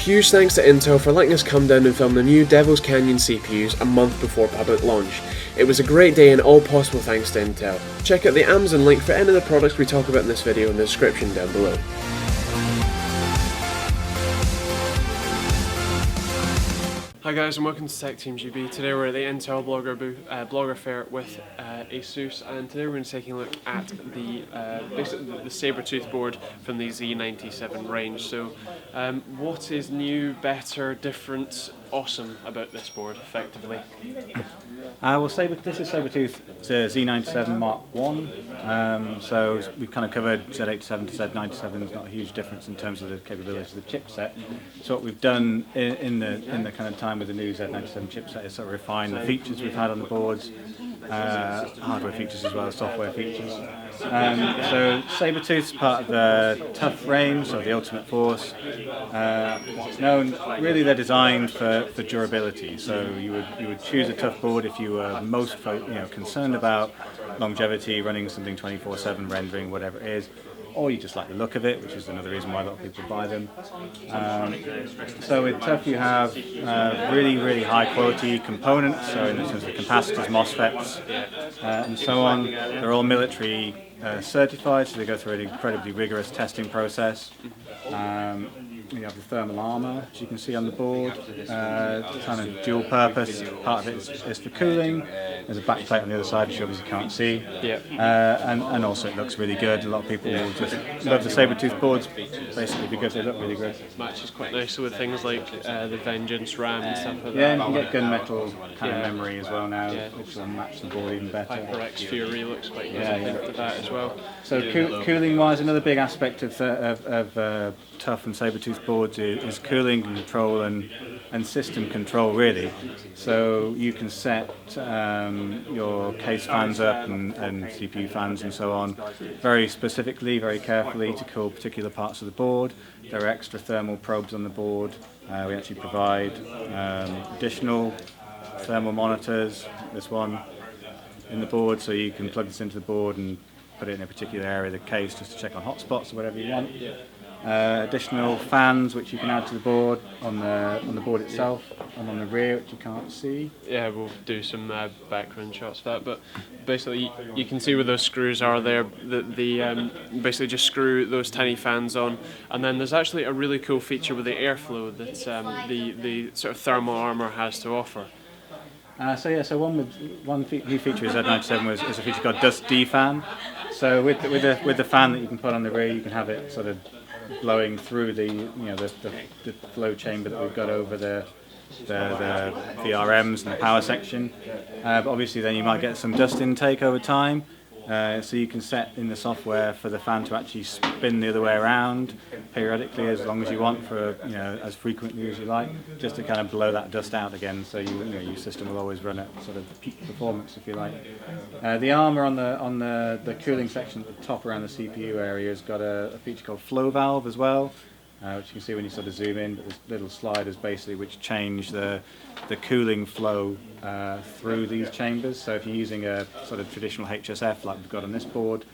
huge thanks to Intel for letting us come down and film the new Devil's Canyon CPUs a month before public launch. It was a great day and all possible thanks to Intel. Check out the Amazon link for any of the products we talk about in this video in the description down below. Hi guys and welcome to TechteamGB. Today we're at the Intel Blogger Fair with Asus, and today we're going to be taking a look at the basically the Sabertooth board from the Z97 range. So what is new, better, different, awesome about this board effectively? Well, this is Sabertooth Z97 Mark 1, so we've kind of covered Z87 to Z97. There's not a huge difference in terms of the capabilities of the chipset. So what we've done in the kind of time with the new Z97 chipset is sort of refine the features we've had on the boards, hardware features as well as software features. So Sabertooth's part of the Tough range, or the Ultimate Force. As it's known, really they're designed for durability. So you would choose a Tough board if you were most concerned about longevity, running something 24/7, rendering, whatever it is, or you just like the look of it, which is another reason why a lot of people buy them. So with Tough you have really high quality components, so in terms of capacitors, MOSFETs, and so on. They're all military certified, so they go through an incredibly rigorous testing process. You have the thermal armour, as you can see on the board, kind of dual purpose. Part of it is for cooling. There's a back plate on the other side, which you obviously can't see. Yeah. And also it looks really good. A lot of people will just love the Sabertooth boards, basically because they look really good. Matches quite nicely with things like the Vengeance RAM and stuff like that. Yeah, and you can get gunmetal kind of memory as well now, which will match the board even better. HyperX Fury looks quite good, I think, to that as well. So cooling-wise, another big aspect of Tough and Sabertooth boards is cooling control and system control, really. So you can set your case fans up and CPU fans and so on very specifically, very carefully to cool particular parts of the board. There are extra thermal probes on the board. We actually provide additional thermal monitors, this one, in the board, so you can plug this into the board and put it in a particular area of the case just to check on hotspots or whatever you want. Additional fans which you can add to the board on the board itself and on the rear, which you can't see. Yeah, we'll do some background shots for that, but basically you can see where those screws are there. Basically just screw those tiny fans on, and then there's actually a really cool feature with the airflow that the sort of thermal armour has to offer. So one new feature is Z97 is a feature called Dust Defan. So with the fan that you can put on the rear, you can have it sort of blowing through the flow chamber that we've got over the RMs and the power section. But obviously then you might get some dust intake over time. So you can set in the software for the fan to actually spin the other way around periodically, as long as you want, for as frequently as you like, just to kind of blow that dust out again. So your system will always run at sort of peak performance, if you like. The armour on the cooling section at the top around the CPU area has got a feature called flow valve as well, which you can see when you sort of zoom in. But there's little sliders basically which change the cooling flow through these chambers. So if you're using a sort of traditional HSF like we've got on this board,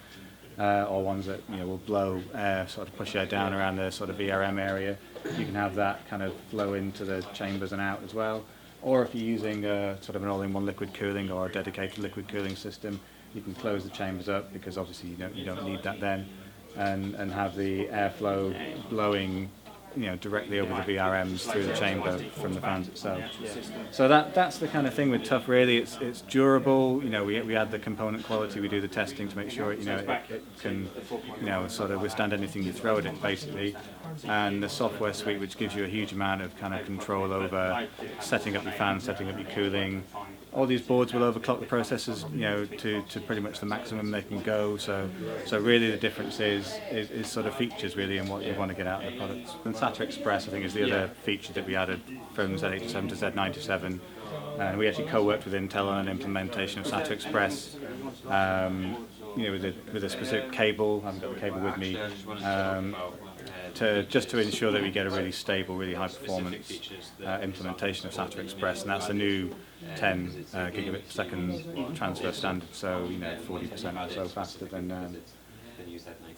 or ones that will blow air, sort of push air down around the sort of VRM area, you can have that kind of flow into the chambers and out as well. Or if you're using sort of an all-in-one liquid cooling or a dedicated liquid cooling system, you can close the chambers up, because obviously you don't need that then, and have the airflow blowing directly over the VRMs through the chamber from the fans itself. So that's the kind of thing with Tough, really. It's durable. We add the component quality, we do the testing to make sure it can sort of withstand anything you throw at it, basically. And the software suite, which gives you a huge amount of kind of control over setting up your fans, setting up your cooling. All these boards will overclock the processors, to pretty much the maximum they can go. So really the difference is sort of features, really, and what you want to get out of the products. And SATA Express, I think, is the other feature that we added from Z87 to Z97. And we actually co-worked with Intel on an implementation of SATA Express, with a specific cable. I haven't got the cable with me. Just to ensure that we get a really stable, really high performance implementation of SATA Express, and that's the new 10 gigabit per second transfer standard, so 40% or so faster than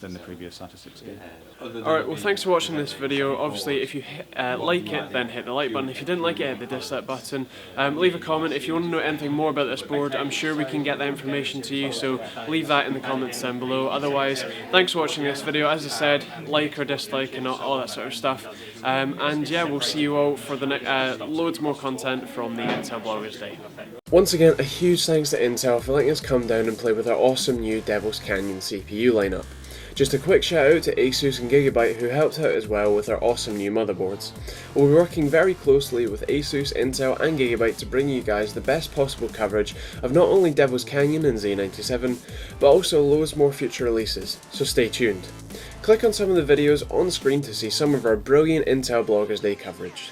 than the previous SATA 6 gig. Alright, well thanks for watching this video. Obviously if you like it, then hit the like button. If you didn't like it, hit the dislike button. Leave a comment if you want to know anything more about this board. I'm sure we can get that information to you, so leave that in the comments down below. Otherwise, thanks for watching this video. As I said, like or dislike and all that sort of stuff. And yeah, we'll see you all for the loads more content from the Intel Bloggers Day. Once again, a huge thanks to Intel for letting us come down and play with our awesome new Devil's Canyon CPU lineup. Just a quick shout out to Asus and Gigabyte who helped out as well with our awesome new motherboards. We'll be working very closely with Asus, Intel and Gigabyte to bring you guys the best possible coverage of not only Devil's Canyon and Z97, but also loads more future releases, so stay tuned. Click on some of the videos on screen to see some of our brilliant Intel Bloggers Day coverage.